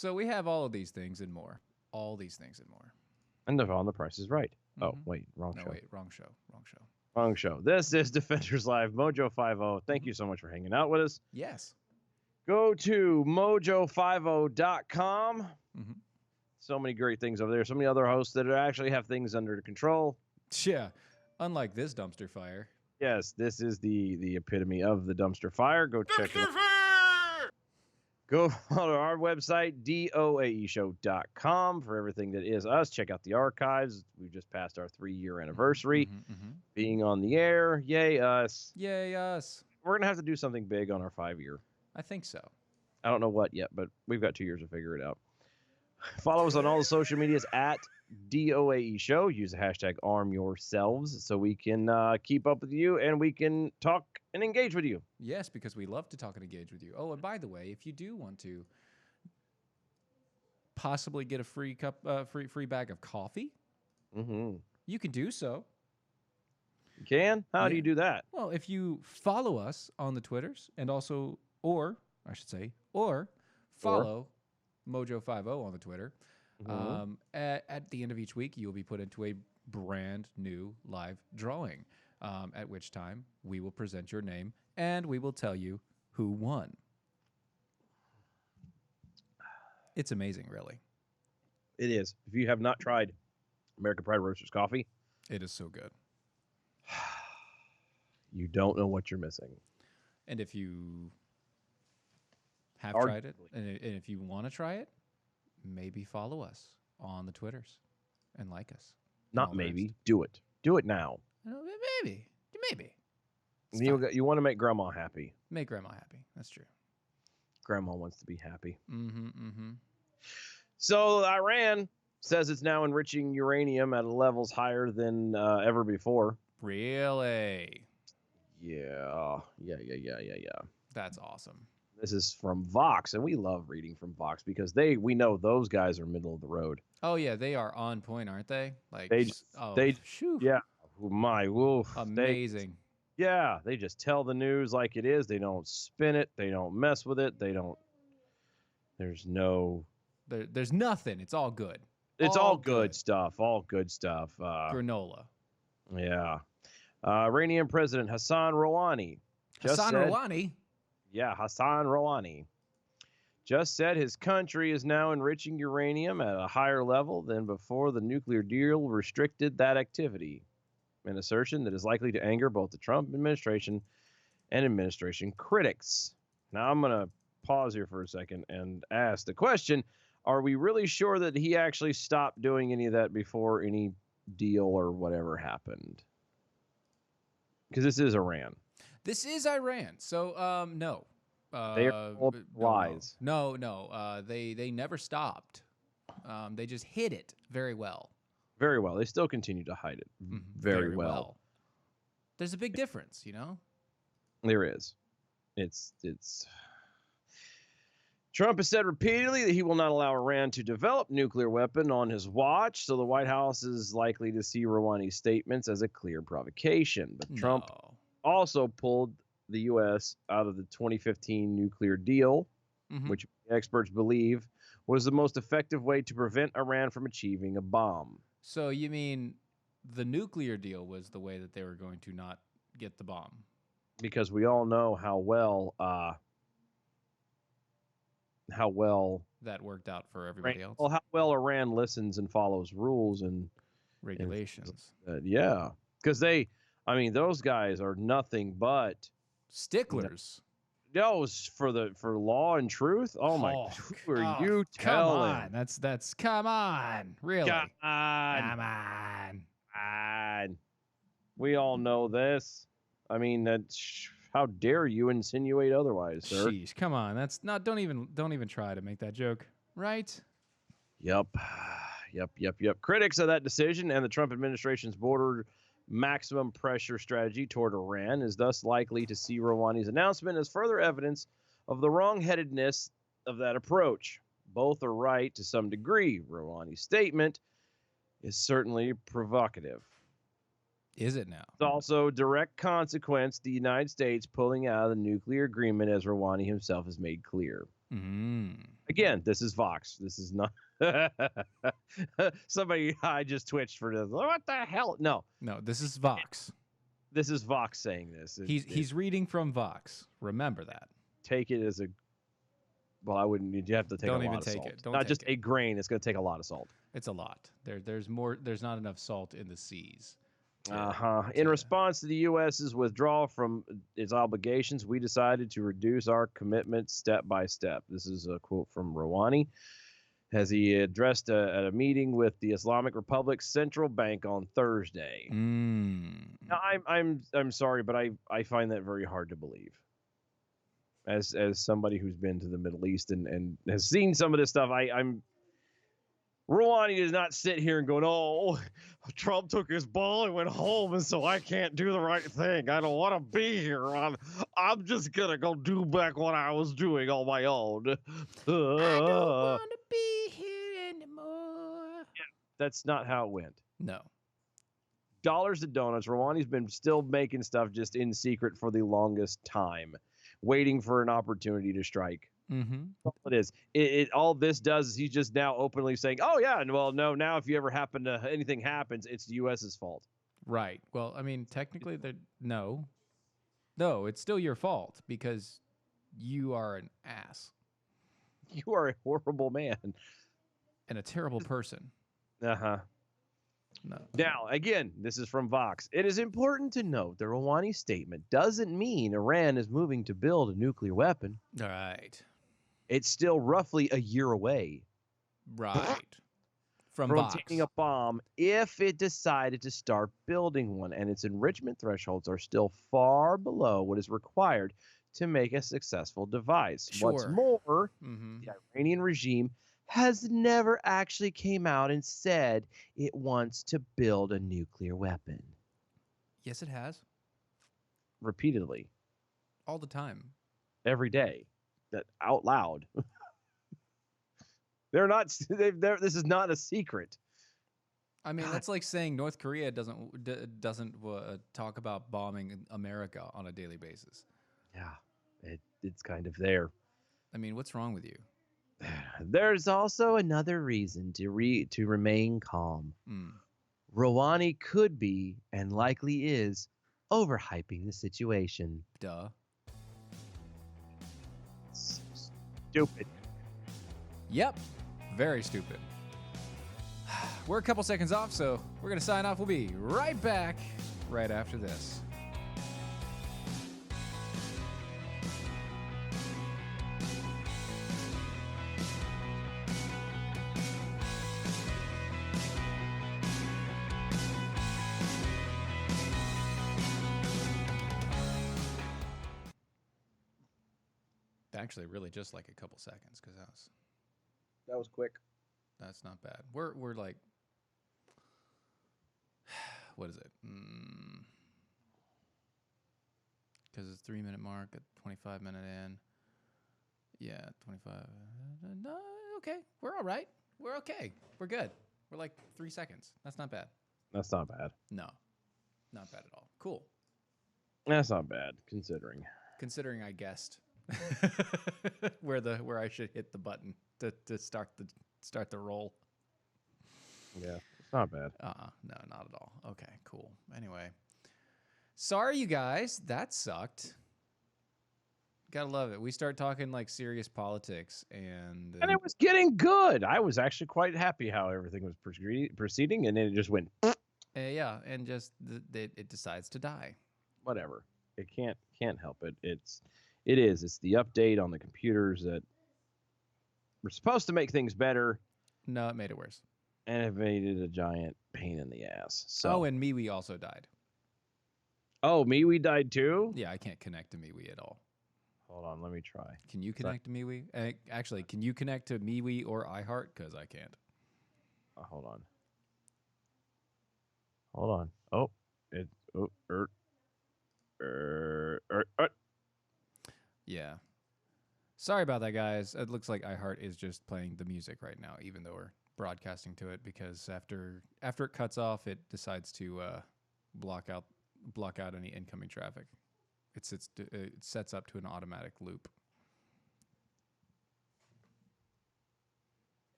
So we have all of these things and more. All these things and more. And the Price is Right. Oh, wait, wrong show. No, wait, wrong show. Wrong show. This is Defenders Live, Mojo50. Thank you so much for hanging out with us. Yes. Go to mojo50.com. So many great things over there. So many other hosts that actually have things under control. Yeah. Unlike this dumpster fire. Yes, this is the epitome of the dumpster fire. Go check it out. Go to our website, doaeshow.com, for everything that is us. Check out the archives. We've just passed our 3-year anniversary being on the air. Yay, us. Yay, us. We're going to have to do something big on our 5-year. I think so. I don't know what yet, but we've got 2 years to figure it out. Follow us on all the social medias at DOAE Show. Use the hashtag #ArmYourselves so we can keep up with you and we can talk and engage with you. Yes, because we love to talk and engage with you. Oh, and by the way, if you do want to possibly get a free free bag of coffee, you can do so. You can? How do you do that? Well, if you follow us on the Twitters and also, or follow Mojo50 on the Twitter. At the end of each week, you'll be put into a brand new live drawing, at which time we will present your name and we will tell you who won. It's amazing, really. It is. If you have not tried American Pride Roasters coffee, it is so good. You don't know what you're missing. And if you have tried it, and if you want to try it, maybe follow us on the Twitters and like us. Not maybe. Do it. Do it now. Maybe. You want to make Grandma happy. Make Grandma happy. That's true. Grandma wants to be happy. So Iran says it's now enriching uranium at levels higher than ever before. Really? Yeah. That's awesome. This is from Vox, and we love reading from Vox because we know those guys are middle of the road. Oh yeah, they are on point, aren't they? Like yeah. My wolf. Amazing. They just tell the news like it is. They don't spin it. They don't mess with it. They don't. There's nothing. It's all good. It's all good stuff. All good stuff. Granola. Yeah. Iranian President Hassan Rouhani. Hassan Rouhani just said his country is now enriching uranium at a higher level than before the nuclear deal restricted that activity. An assertion that is likely to anger both the Trump administration and administration critics. Now I'm going to pause here for a second and ask the question, are we really sure that he actually stopped doing any of that before any deal or whatever happened? Because this is Iran. This is Iran. So, no. They are all lies. No. They never stopped. They just hid it very well. Very well. They still continue to hide it very well. There's a big difference, you know? There is. It's Trump has said repeatedly that he will not allow Iran to develop nuclear weapon on his watch, so the White House is likely to see Rouhani's statements as a clear provocation. But Trump also pulled the U.S. out of the 2015 nuclear deal, which experts believe was the most effective way to prevent Iran from achieving a bomb. So you mean the nuclear deal was the way that they were going to not get the bomb? Because we all know how well that worked out for everybody else. Well, how well Iran listens and follows rules and regulations. Because those guys are nothing but sticklers. For law and truth. Oh my! Who are you telling? Come on, that's come on, really? Come on. We all know this. I mean, how dare you insinuate otherwise, sir? Sheesh, come on. That's not. Don't even try to make that joke, right? Yep. Critics of that decision and the Trump administration's border maximum pressure strategy toward Iran is thus likely to see Rouhani's announcement as further evidence of the wrong-headedness of that approach. Both are right to some degree. Rouhani's statement is certainly provocative. Is it now? It's also a direct consequence the United States pulling out of the nuclear agreement, as Rouhani himself has made clear. Mm. Again, this is Vox. This is not somebody. I just twitched for this. What the hell? No, No, this is Vox. this is Vox saying this. He's reading from Vox. Remember that. Take it as a. Well, I wouldn't. You have to take Don't a even lot of take salt. it. Don't Not take just it. a grain. It's going to take a lot of salt. It's a lot. There's more. There's not enough salt in the seas. In response to the U.S.'s withdrawal from its obligations, we decided to reduce our commitment step by step. This is a quote from Rouhani as he addressed at a meeting with the Islamic Republic's central bank on Thursday. Now, I'm sorry, but I find that very hard to believe. As somebody who's been to the Middle East and has seen some of this stuff, I'm Rouhani does not sit here and go, "Oh, Trump took his ball and went home, and so I can't do the right thing. I don't want to be here. I'm just gonna go do back what I was doing on my own." I don't want to be here anymore. That's not how it went. No. Dollars to donuts. Rouhani's been still making stuff just in secret for the longest time, waiting for an opportunity to strike. Mm-hmm. It is. It all this does is he's just now openly saying, "Oh yeah, and well, no. Now if you ever happen to anything happens, it's the U.S.'s fault." Right. Well, I mean, technically, no, it's still your fault because you are an ass You are a horrible man. and a terrible person. Uh-huh. No. Now, again, this is from Vox. It is important to note the Rouhani statement doesn't mean Iran is moving to build a nuclear weapon. All right. It's still roughly a year away Right. From from Vox. taking a bomb if it decided to start building one, and its enrichment thresholds are still far below what is required to make a successful device. What's Sure. more, Mm-hmm. the Iranian regime has never actually came out and said it wants to build a nuclear weapon. Yes, it has. Repeatedly. All the time. Every day. That out loud. They're not. This is not a secret. I mean, God. that's like saying North Korea doesn't talk about bombing America on a daily basis. Yeah, it's kind of there. I mean, what's wrong with you? There's also another reason to remain calm. Mm. Rouhani could be, and likely is, overhyping the situation. Duh. Stupid. Yep. Very stupid. We're a couple seconds off, so we're going to sign off. We'll be right back right after this. Actually, really just like a couple seconds because That was quick. that's not bad. We're like, what is it? Because it's 3-minute mark at 25-minute in. Yeah, 25. No, okay. We're all right. We're okay. We're good. We're like 3 seconds. That's not bad. That's not bad. No, not bad at all. Cool. That's not bad, considering. Considering I guessed where I should hit the button to start the roll. Yeah, it's not bad. No, not at all. Okay, cool. Anyway, sorry you guys, that sucked. Gotta love it. We start talking like serious politics, and it was getting good. I was actually quite happy how everything was proceeding, and then it just went. Yeah, and just it decides to die. Whatever. It can't help it. It's the update on the computers that were supposed to make things better. No, it made it worse. And it made it a giant pain in the ass. So. Oh, and MeWe also died. Oh, MeWe died too? Yeah, I can't connect to MeWe at all. Hold on, let me try. Can you connect to MeWe? Actually, can you connect to MeWe or iHeart? Because I can't. Hold on. Oh, it. Yeah. Sorry about that, guys. It looks like iHeart is just playing the music right now, even though we're broadcasting to it, because after it cuts off, it decides to block out any incoming traffic. It sets up to an automatic loop.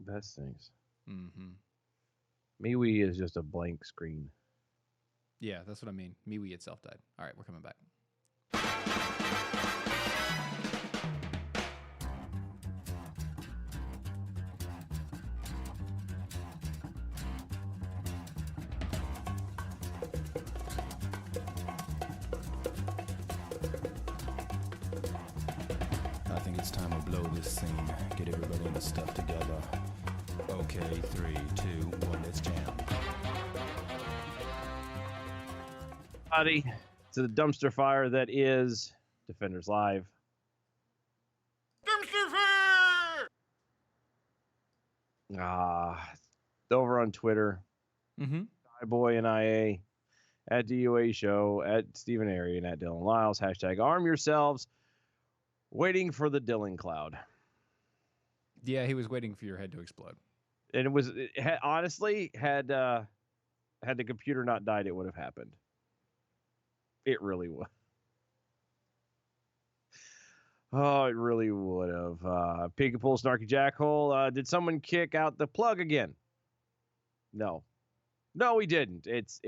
Best things. Mm-hmm. MeWe is just a blank screen. Yeah, that's what I mean. MeWe itself died. All right, we're coming back. I think it's time to blow this scene. Get everybody in the stuff together. Okay, 3, 2, 1, let's jam. Howdy to the dumpster fire that is Defenders Live. Dumpster fire! Over on Twitter. Mm-hmm. Boy and IA at DUA Show, at Stephen Arian, at Dylan Lyles, hashtag arm yourselves, waiting for the Dylan cloud. Yeah, he was waiting for your head to explode. And honestly, had the computer not died, it would have happened. It really would. Oh, it really would have. Peekapoo, Snarky Jackhole. Did someone kick out the plug again? No, we didn't. It's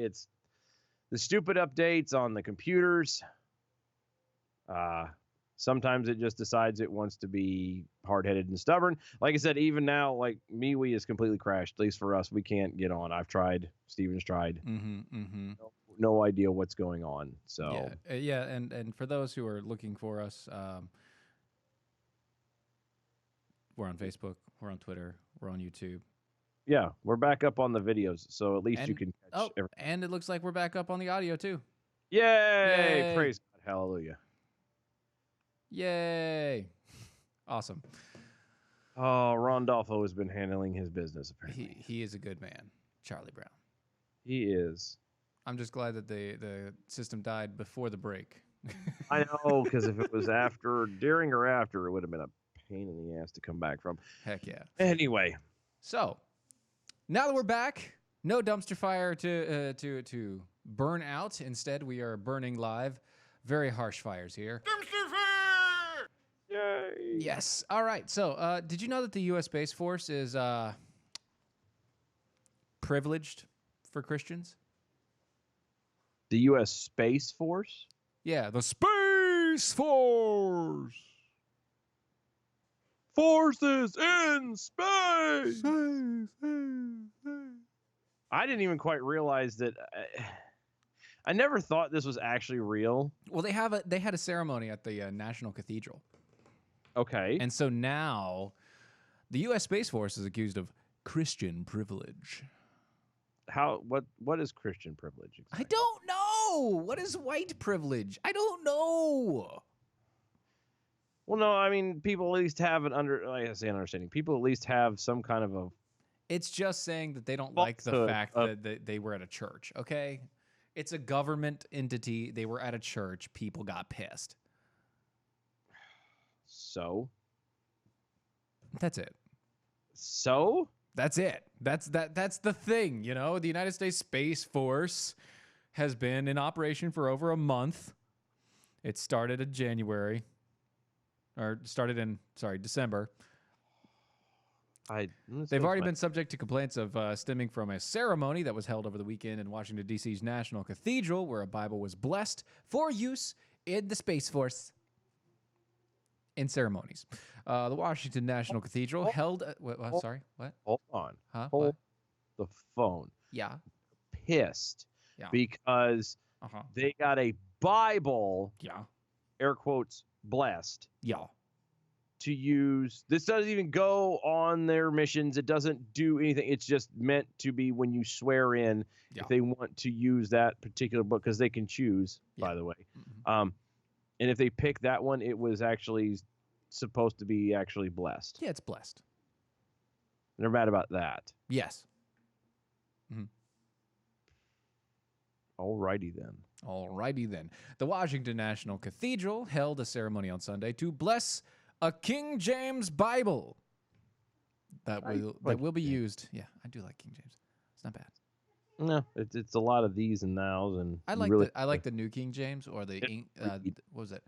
the stupid updates on the computers. Sometimes it just decides it wants to be hard-headed and stubborn. Like I said, even now, like MeWe is completely crashed. At least for us, we can't get on. I've tried. Steven's tried. Mm-hmm. Mm-hmm. No idea what's going on. So yeah, and for those who are looking for us, we're on Facebook, we're on Twitter, we're on YouTube. Yeah, we're back up on the videos, so at least you can catch everything. And it looks like we're back up on the audio too. Yay! Praise God. Hallelujah. Yay. Awesome. Oh, Rondolfo has been handling his business, apparently. He is a good man, Charlie Brown. He is. I'm just glad that the system died before the break. I know, because if it was during or after, it would have been a pain in the ass to come back from. Heck yeah. Anyway. So, now that we're back, no dumpster fire to burn out. Instead, we are burning live. Very harsh fires here. Dumpster fire! Yay! Yes. All right. So, did you know that the U.S. Space Force is privileged for Christians? The U.S. Space Force? Yeah, the Space Force. Forces in space. I didn't even quite realize that. I never thought this was actually real. Well, they had a ceremony at the National Cathedral. Okay. And so now the U.S. Space Force is accused of Christian privilege. What is Christian privilege exactly? I don't know. What is white privilege? I don't know. Well, no, I mean, people at least have understanding. People at least have some kind of a... It's just saying that they don't like the fact that they were at a church, okay? It's a government entity. They were at a church. People got pissed. So? That's it. So? That's it. That's the thing, you know? The United States Space Force has been in operation for over a month. It started in January. Or started in, December. They've already been subject to complaints of stemming from a ceremony that was held over the weekend in Washington, D.C.'s National Cathedral, where a Bible was blessed for use in the Space Force in ceremonies. The Washington National Cathedral held... sorry, what? Hold on. Huh? Hold the phone. Yeah. Pissed. Yeah. Because they got a Bible, air quotes, blessed. Yeah. To use. This doesn't even go on their missions. It doesn't do anything. It's just meant to be when you swear in, if they want to use that particular book, because they can choose, by the way. Mm-hmm. And if they pick that one, it was actually supposed to be actually blessed. Yeah, it's blessed. And they're mad about that. Yes. Mm-hmm. Alrighty then. The Washington National Cathedral held a ceremony on Sunday to bless a King James Bible that will be used. Yeah, I do like King James. It's not bad. No, it's a lot of these and nows, and I like the New King James, or the what was it?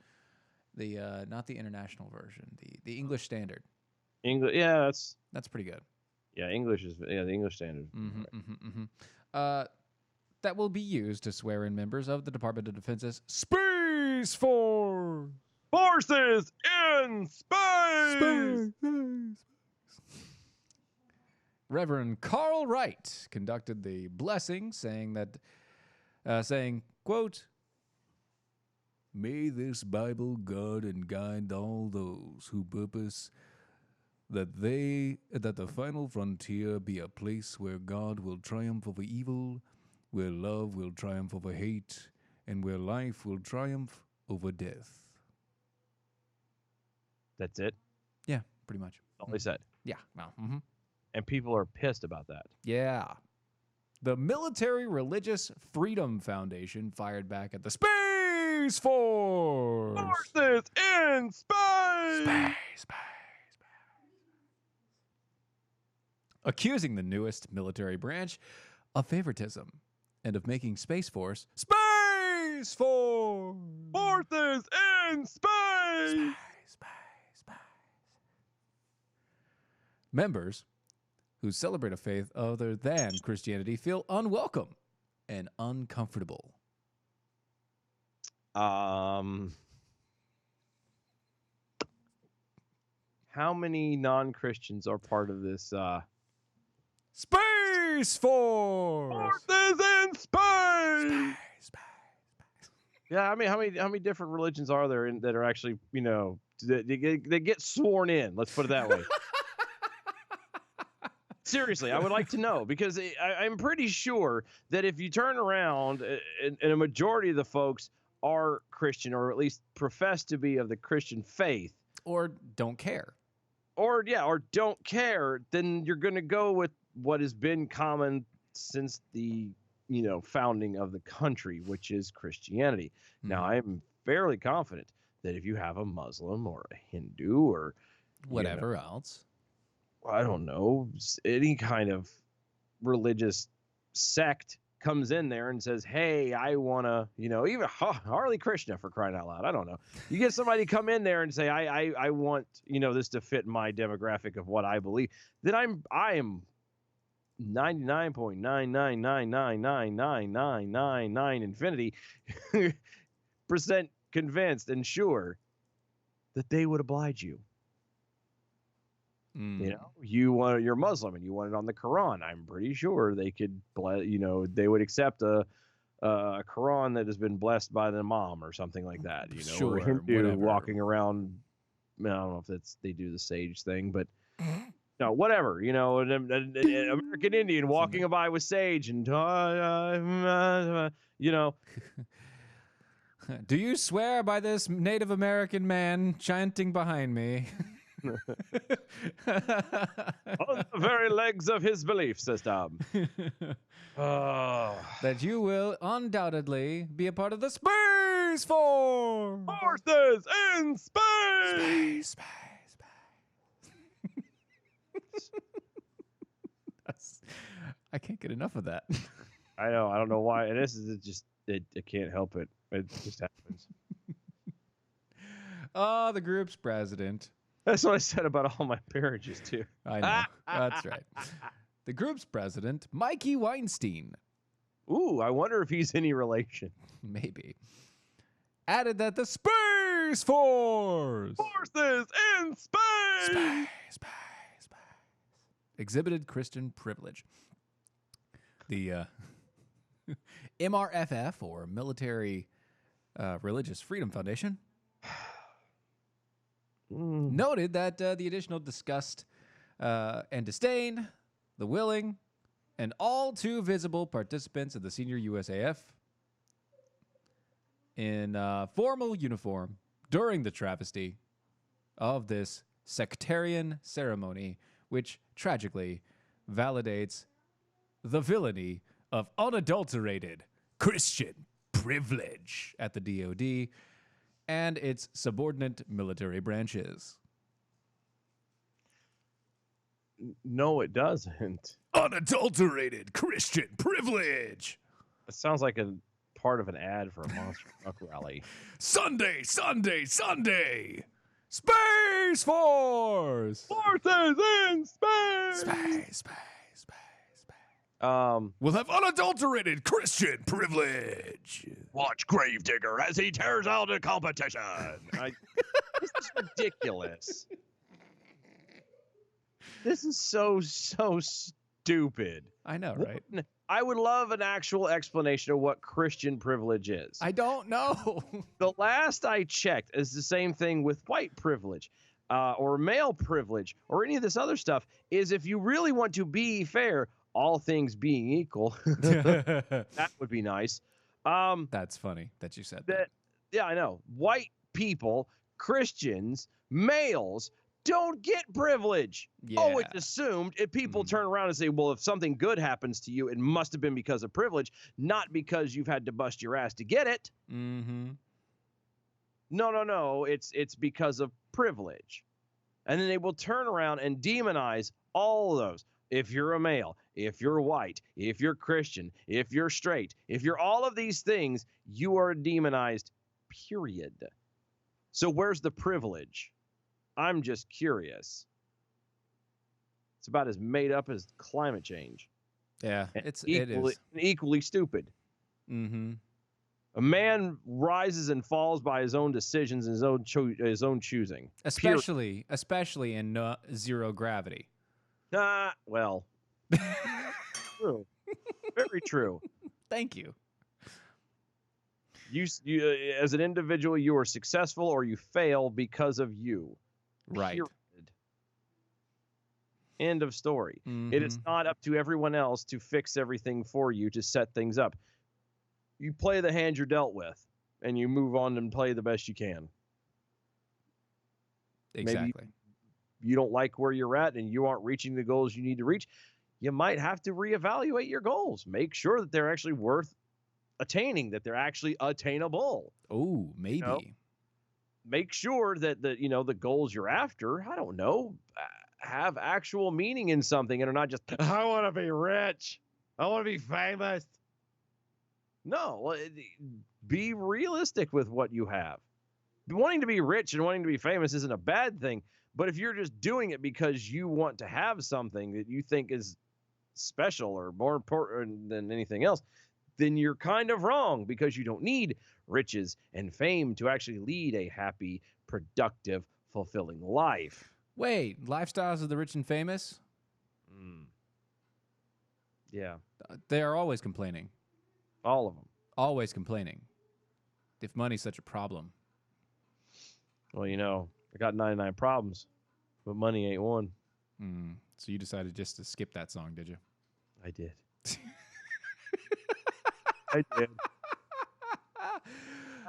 The not the international version, the English Standard. English, yeah, that's pretty good. Yeah, English is the English standard. That will be used to swear in members of the Department of Defense's Space Force. Forces in space. Reverend Carl Wright conducted the blessing, saying, quote, "May this Bible guard and guide all those who purpose that the final frontier be a place where God will triumph over evil, where love will triumph over hate, and where life will triumph over death." That's it. Yeah, pretty much. All they said. Yeah. Well, And people are pissed about that. yeah. The Military Religious Freedom Foundation fired back at the Space Force. Forces in space. Accusing the newest military branch of favoritism and of making Space Force Space Force. Forces in space. Members who celebrate a faith other than Christianity feel unwelcome and uncomfortable. How many non-Christians are part of this? Space Force. Forces in space. Yeah, I mean, how many different religions are there that are actually, they get sworn in? Let's put it that way. Seriously, I would like to know, because I'm pretty sure that if you turn around and a majority of the folks are Christian, or at least profess to be of the Christian faith, or don't care, or don't care, then you're going to go with what has been common since the founding of the country, which is Christianity. Now, I'm fairly confident that if you have a Muslim or a Hindu or whatever else, I don't know, any kind of religious sect comes in there and says, "Hey, I want to," even Harley Krishna, for crying out loud. I don't know. You get somebody come in there and say, I want, this to fit my demographic of what I believe. Then I am 99.999999999 infinity percent convinced and sure that they would oblige you. You're Muslim and you want it on the Quran. I'm pretty sure they could, they would accept a Quran that has been blessed by the Imam or something like that. Sure, or a Hindu whatever. walking around. I don't know if they do the sage thing, but no, whatever. An American Indian walking by with sage and Do you swear by this Native American man chanting behind me? on the very legs of his belief system. That you will undoubtedly be a part of the Space Force. Forces in space. I can't get enough of that. I know. I don't know why. And this is just, I can't help it. It just happens. The group's president. That's what I said about all my marriages, too. I know. That's right. The group's president, Mikey Weinstein. Ooh, I wonder if he's any relation. Maybe. Added that the Space Force. Forces in space. Exhibited Christian privilege. The MRFF, or Military Religious Freedom Foundation, noted that the additional disgust and disdain, the willing and all too visible participants of the senior USAF in formal uniform during the travesty of this sectarian ceremony, which tragically validates the villainy of unadulterated Christian privilege at the DoD and its subordinate military branches. No, it doesn't. Unadulterated Christian privilege. It sounds like a part of an ad for a monster truck rally. Sunday, Sunday, Sunday. Space Force. Forces in space. Space. We'll have unadulterated Christian privilege. watch Gravedigger as he tears out a competition. This is ridiculous. This is so stupid. I know, right? I would love an actual explanation of what Christian privilege is. I don't know. The last I checked is the same thing with white privilege or male privilege or any of this other stuff is if you really want to be fair, all things being equal, that would be nice. That's funny that you said that. Yeah, I know. White people, Christians, males don't get privilege. Yeah. Oh, it's assumed. If people turn around and say, well, if something good happens to you, it must have been because of privilege, not because you've had to bust your ass to get it. Mm-hmm. No. It's because of privilege. And then they will turn around and demonize all of those. If you're a male, if you're white, if you're Christian, if you're straight, if you're all of these things, you are demonized, period. So where's the privilege? I'm just curious. It's about as made up as climate change. Yeah, And it equally, is. equally stupid. Mm-hmm. A man rises and falls by his own decisions and his own choosing. Especially in zero gravity. Well, true, very true. Thank you. You as an individual, you are successful or you fail because of you. Right. Period. End of story. Mm-hmm. It is not up to everyone else to fix everything for you, to set things up. You play the hand you're dealt with, and you move on and play the best you can. Exactly. Maybe you don't like where you're at and you aren't reaching the goals you need to reach. You might have to reevaluate your goals. Make sure that they're actually worth attaining, that they're actually attainable. Oh, maybe. You know? Make sure that the goals you're after, I don't know, have actual meaning in something and are not just, I want to be rich. I want to be famous. No, be realistic with what you have. Wanting to be rich and wanting to be famous isn't a bad thing, but if you're just doing it because you want to have something that you think is special or more important than anything else, then you're kind of wrong, because you don't need riches and fame to actually lead a happy, productive, fulfilling life. Wait, lifestyles of the rich and famous? Yeah, They are always complaining. all of them. Always complaining. If money's such a problem. Well, I got 99 problems, but money ain't one. So you decided just to skip that song, did you? I did. I did.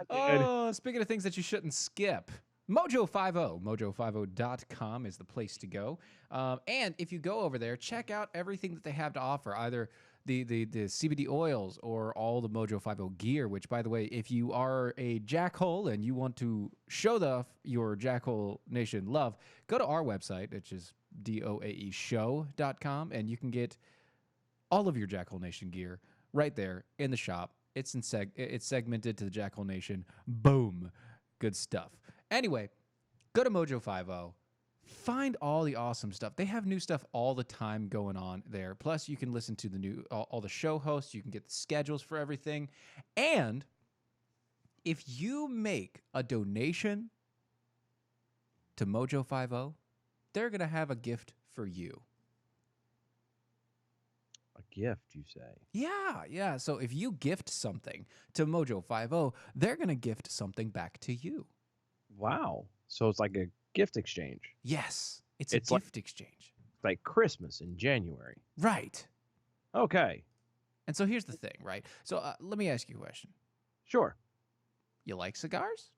Oh, speaking of things that you shouldn't skip, Mojo50, mojo50.com is the place to go. And if you go over there, check out everything that they have to offer, either the CBD oils or all the Mojo50 gear, which, by the way, if you are a jackhole and you want to show your Jackhole Nation love, go to our website, which is doaeshow.com, and you can get all of your Jackhole Nation gear right there in the shop. It's segmented to the Jackhole Nation. Boom. Good stuff. Anyway, go to Mojo50. Find all the awesome stuff. They have new stuff all the time going on there. Plus, you can listen to all the show hosts. You can get the schedules for everything. And if you make a donation to Mojo50, they're going to have a gift for you. A gift, you say? Yeah. So if you gift something to Mojo50, they're going to gift something back to you. Wow. So it's like a gift exchange. Yes. It's a gift exchange. Like Christmas in January. Right. Okay. And so here's the thing, right? So let me ask you a question. Sure. You like cigars?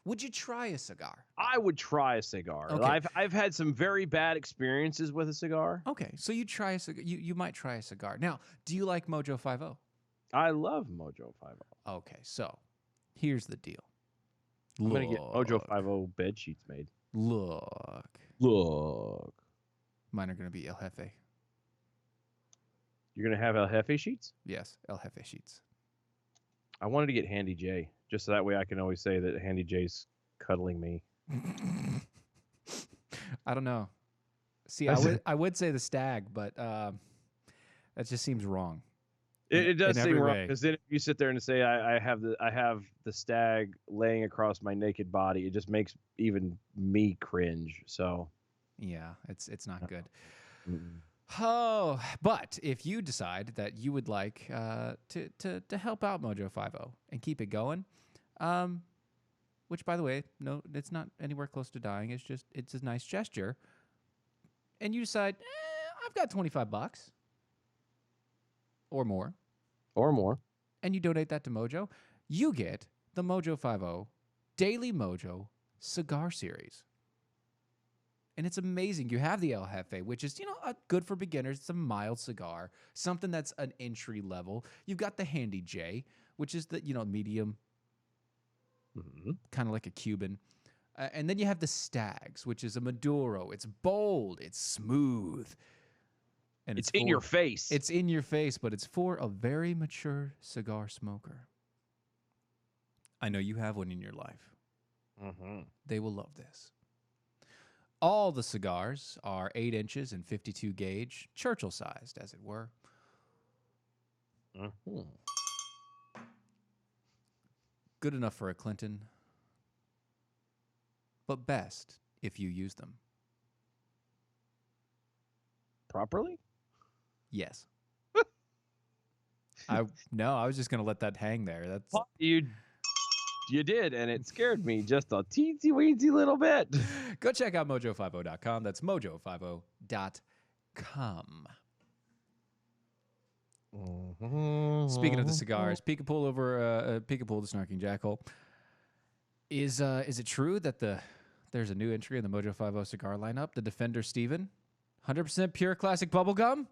Would you try a cigar? I would try a cigar. Okay. I've had some very bad experiences with a cigar. Okay, so you try a cigar. You might try a cigar. Now, do you like Mojo50? I love Mojo50. Okay, so here's the deal. I'm going to get Mojo50 bed sheets made. Look. Mine are going to be El Jefe. You're going to have El Jefe sheets? Yes, El Jefe sheets. I wanted to get Handy J. just so that way I can always say that Handy J's cuddling me. I don't know. See, I would say the stag, but that just seems wrong. It does in seem every wrong way. because then if you sit there and say I have the stag laying across my naked body, it just makes even me cringe. So Yeah, it's not good. mm-mm. Oh, but if you decide that you would like to help out Mojo 50 and keep it going, which by the way, no, it's not anywhere close to dying. It's a nice gesture, and you decide, I've got $25 or more, and you donate that to Mojo, you get the Mojo 50 Daily Mojo Cigar Series. And it's amazing. You have the El Jefe, which is, good for beginners. It's a mild cigar, something that's an entry level. You've got the Handy J, which is the, medium, kind of like a Cuban. And then you have the Stags, which is a Maduro. It's bold. It's smooth. And It's in your face. It's in your face, but it's for a very mature cigar smoker. I know you have one in your life. Mm-hmm. They will love this. All the cigars are 8 inches and 52 gauge, Churchill-sized, as it were. Mm-hmm. Good enough for a Clinton, but best if you use them. Properly? Yes. I was just going to let that hang there. That's Well, you did, and it scared me just a teensy-weensy little bit. Go check out mojo50.com. That's mojo50.com. Mm-hmm. Speaking of the cigars, Peekapool Peekapool the Snarking Jackal. Is it true that there's a new entry in the Mojo 50 cigar lineup? The Defender Steven, 100% pure classic bubblegum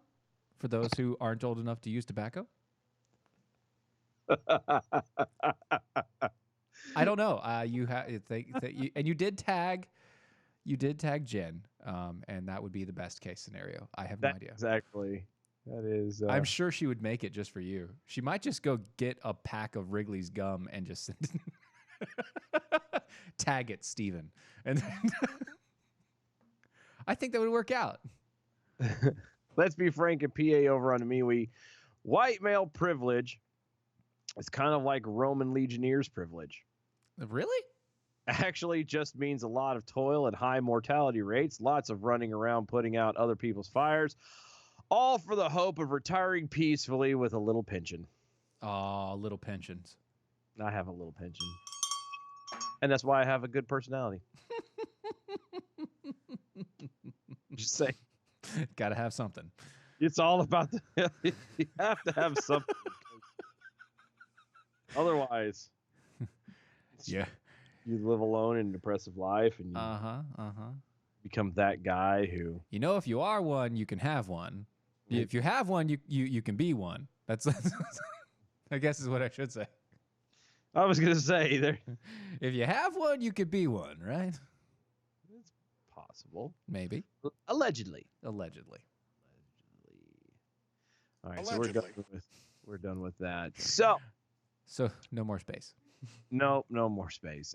for those who aren't old enough to use tobacco. I don't know. And you did tag Jen, and that would be the best case scenario. I have no idea. Exactly. That is. I'm sure she would make it just for you. She might just go get a pack of Wrigley's gum and just tag it, Steven. And then I think that would work out. Let's be frank and PA over on the MeWe. White male privilege is kind of like Roman legionnaires' privilege. Really? Actually just means a lot of toil and high mortality rates, lots of running around putting out other people's fires, all for the hope of retiring peacefully with a little pension. Oh, little pensions. I have a little pension. And that's why I have a good personality. Just say. Gotta have something. It's all about you have to have something. Otherwise, yeah, you live alone in a depressive life, and you become that guy who. If you are one, you can have one. If you have one, you can be one. That's I guess is what I should say. I was gonna say there. If you have one, you could be one, right? It's possible. Maybe. Allegedly. Allegedly. All right, Allegedly. so we're done with that. So no more space. no more space.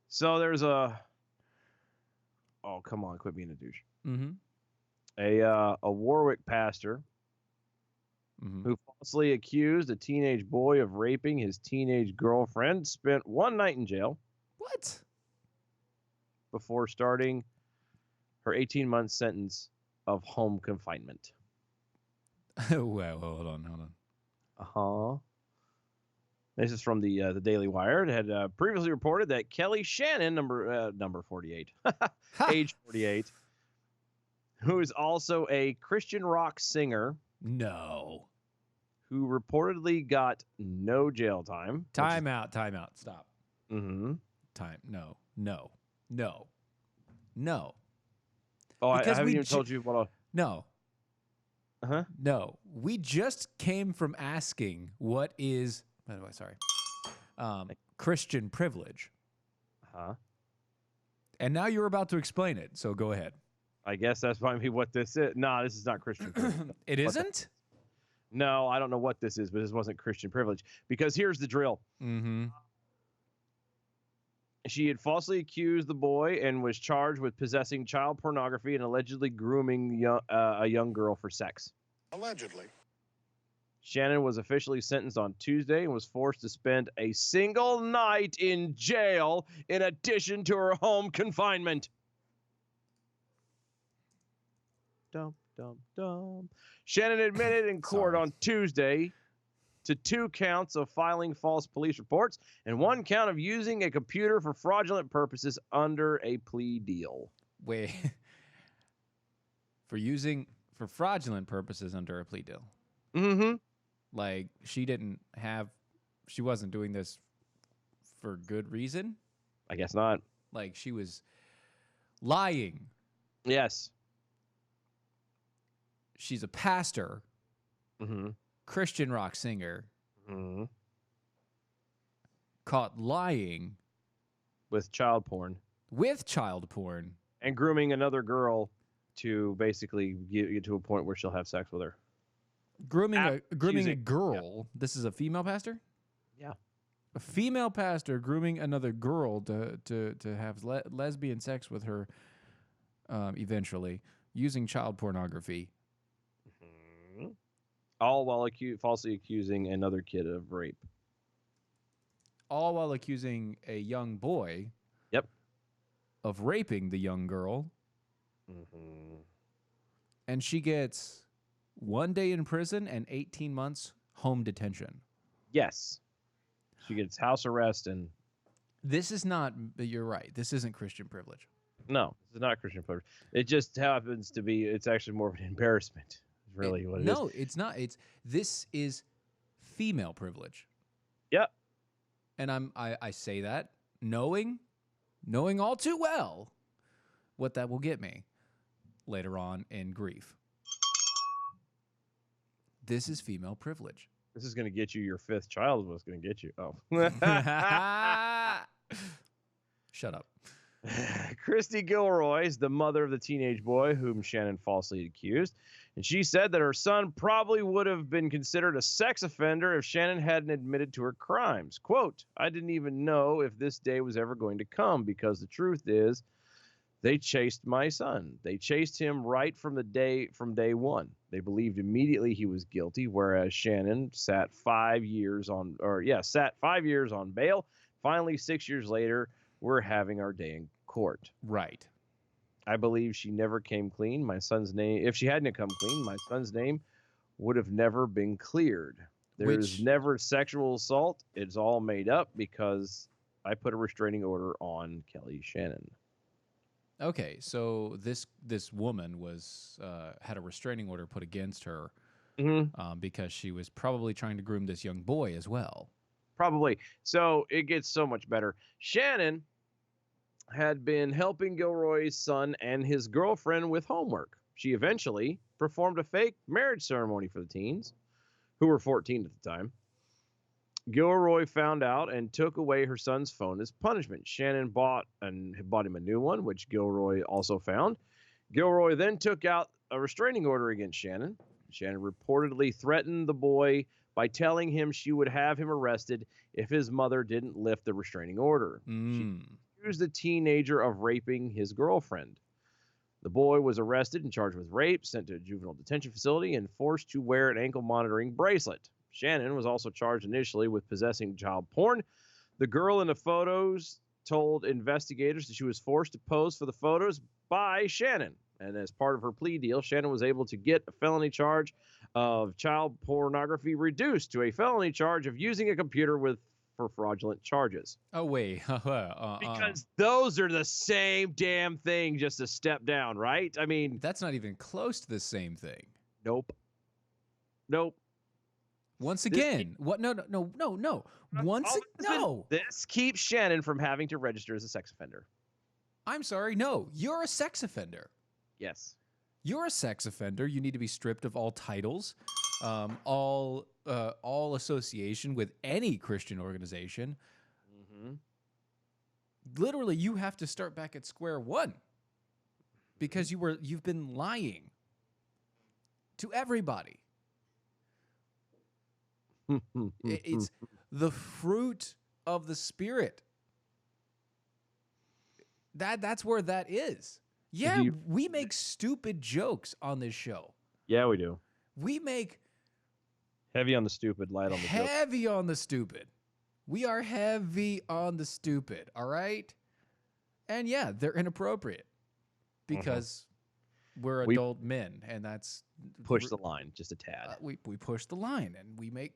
So there's a. Oh, come on, quit being a douche. Mm-hmm. A Warwick pastor who falsely accused a teenage boy of raping his teenage girlfriend spent one night in jail. What? Before starting her 18-month sentence of home confinement. Well, hold on. This is from the Daily Wire. It had previously reported that Kelly Shannon, number 48, age 48, who is also a Christian rock singer. No. Who reportedly got no jail time. Time out. Stop. Mm-hmm. Time. No. Oh, I Because haven't we even told you what. No. Uh-huh. No. We just came from asking what is, by the way, sorry, Christian privilege. Uh-huh. And now you're about to explain it, so go ahead. I guess that's might be what this is. No, this is not Christian privilege. It isn't? No, I don't know what this is, but this wasn't Christian privilege. Because here's the drill. Mm-hmm. She had falsely accused the boy and was charged with possessing child pornography and allegedly grooming a young girl for sex. Allegedly. Shannon was officially sentenced on Tuesday and was forced to spend a single night in jail in addition to her home confinement. Dum, dum, dum. Shannon admitted in court on Tuesday to 2 counts of filing false police reports and 1 count of using a computer for fraudulent purposes under a plea deal. Wait. For fraudulent purposes under a plea deal. Mm-hmm. Like, she wasn't doing this for good reason? I guess not. Like, she was lying. Yes. She's a pastor. Mm-hmm. Christian rock singer. Mm-hmm. Caught lying. With child porn. With child porn. And grooming another girl to basically get to a point where she'll have sex with her. Grooming a girl. Yeah. This is a female pastor? Yeah. A female pastor grooming another girl to have lesbian sex with her eventually, using child pornography. Mm-hmm. All while falsely accusing another kid of rape. All while accusing a young boy of raping the young girl. Mm-hmm. And she gets 1 day in prison and 18 months home detention. Yes. She gets house arrest and... This is not... You're right. This isn't Christian privilege. No, this is not Christian privilege. It just happens to be... It's actually more of an embarrassment. Is really what it is. No, it's not. This is female privilege. Yep. And I say that knowing all too well what that will get me later on in grief. This is female privilege. This is going to get you your 5th child is what's going to get you. Oh. Shut up. Christy Gilroy is the mother of the teenage boy whom Shannon falsely accused. And she said that her son probably would have been considered a sex offender if Shannon hadn't admitted to her crimes. Quote, I didn't even know if this day was ever going to come because the truth is they chased my son. They chased him right from day one. They believed immediately he was guilty, whereas Shannon sat 5 years on bail. Finally, 6 years later, we're having our day in court. Right. I believe she never came clean. My son's name, if she hadn't come clean, my son's name would have never been cleared. There's never sexual assault. It's all made up because I put a restraining order on Kelly Shannon. Okay, so this woman was had a restraining order put against her because she was probably trying to groom this young boy as well. Probably. So it gets so much better. Shannon had been helping Gilroy's son and his girlfriend with homework. She eventually performed a fake marriage ceremony for the teens, who were 14 at the time. Gilroy found out and took away her son's phone as punishment. Shannon bought him a new one, which Gilroy also found. Gilroy then took out a restraining order against Shannon. Shannon reportedly threatened the boy by telling him she would have him arrested if his mother didn't lift the restraining order. She accused the teenager of raping his girlfriend. The boy was arrested and charged with rape, sent to a juvenile detention facility, and forced to wear an ankle monitoring bracelet. Shannon was also charged initially with possessing child porn. The girl in the photos told investigators that she was forced to pose for the photos by Shannon. And as part of her plea deal, Shannon was able to get a felony charge of child pornography reduced to a felony charge of using a computer for fraudulent charges. Oh, wait. Because those are the same damn thing, just a step down, right? I mean... That's not even close to the same thing. Nope. Once again, what? No. This keeps Shannon from having to register as a sex offender. I'm sorry. No, you're a sex offender. Yes. You're a sex offender. You need to be stripped of all titles, all association with any Christian organization. Mm-hmm. Literally, you have to start back at square one because you've been lying to everybody. It's the fruit of the Spirit. That's where that is. Yeah, we make stupid jokes on this show. Yeah, we do. We make Heavy on the stupid, light on the joke. heavy on the stupid. We are heavy on the stupid, all right? And yeah, they're inappropriate because we're adult men, and that's Push the line just a tad. we push the line, and we make.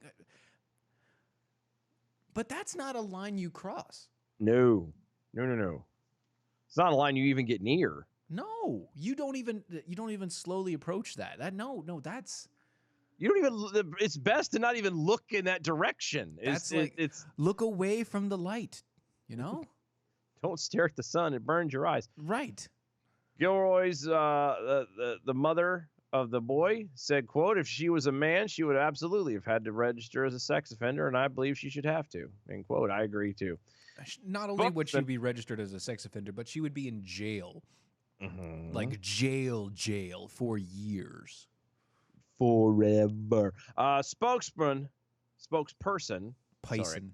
But that's not a line you cross. No. It's not a line you even get near. No, you don't even slowly approach that. No, that's. You don't even. It's best to not even look in that direction. It's look away from the light. You know. Don't stare at the sun; it burns your eyes. Right. Gilroy's the mother of the boy said, "quote If she was a man, she would absolutely have had to register as a sex offender, and I believe she should have to." End quote. I agree too. Not only would she be registered as a sex offender, but she would be in jail, like jail for years, forever. Spokesperson Pison.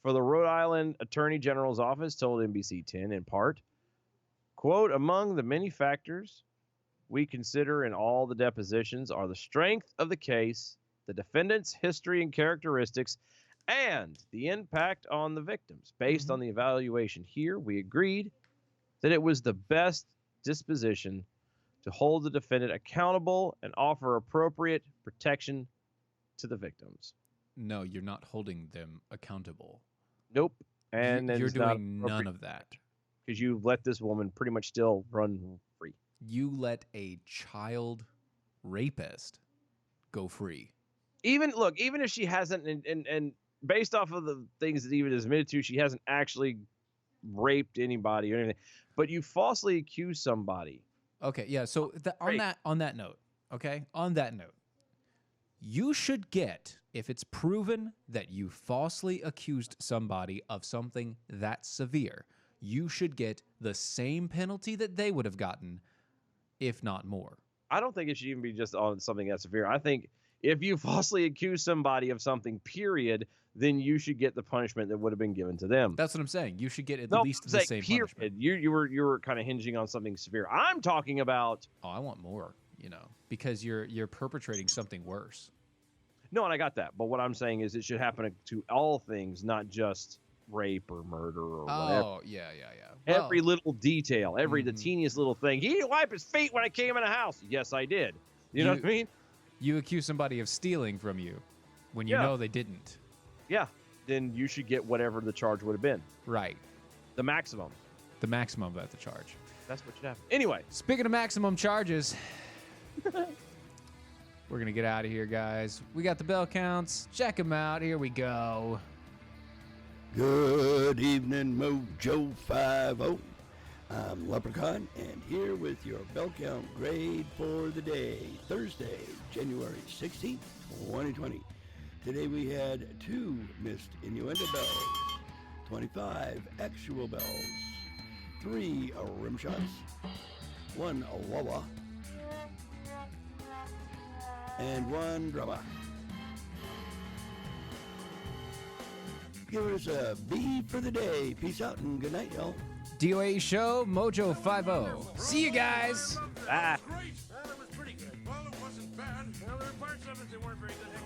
For the Rhode Island Attorney General's office told NBC 10 in part, quote, "Among the many factors we consider in all the depositions are the strength of the case, the defendant's history and characteristics, and the impact on the victims. Based on the evaluation here, we agreed that it was the best disposition to hold the defendant accountable and offer appropriate protection to the victims." No, you're not holding them accountable. Nope. And you're doing none of that. Because you let this woman pretty much still run free. You let a child rapist go free. Even if she hasn't, and based off of the things that even is admitted to, she hasn't actually raped anybody or anything. But you falsely accuse somebody. Okay, yeah. So on that note, you should get, if it's proven that you falsely accused somebody of something that severe, you should get the same penalty that they would have gotten, if not more. I don't think it should even be just on something that severe. I think if you falsely accuse somebody of something, period, then you should get the punishment that would have been given to them. That's what I'm saying. You should get at least the same period. punishment. You were kind of hinging on something severe. I'm talking about. Oh, I want more. Because you're perpetrating something worse. No, and I got that. But what I'm saying is it should happen to all things, not just rape or murder or whatever. Oh, yeah. Every little detail, the teeniest little thing. He didn't wipe his feet when I came in the house. Yes, I did. You know what I mean? You accuse somebody of stealing from you when you know they didn't. Yeah. Then you should get whatever the charge would have been. Right. The maximum. The maximum of the charge. That's what should happen. Anyway. Speaking of maximum charges, we're going to get out of here, guys. We got the bell counts. Check them out. Here we go. Good evening, Mojo 50. I'm Leprechaun, and here with your bell count grade for the day, Thursday, January 16th, 2020. Today we had 2 missed innuendo bells, 25 actual bells, 3 rim shots, 1 wah-wah, and 1 drama. Give us a B for the day. Peace out and good night, y'all. DOA Show, Mojo 50. See you guys. Bye. Great. Well, it was pretty good. Well, it wasn't bad. Well, there were parts of it that weren't very good.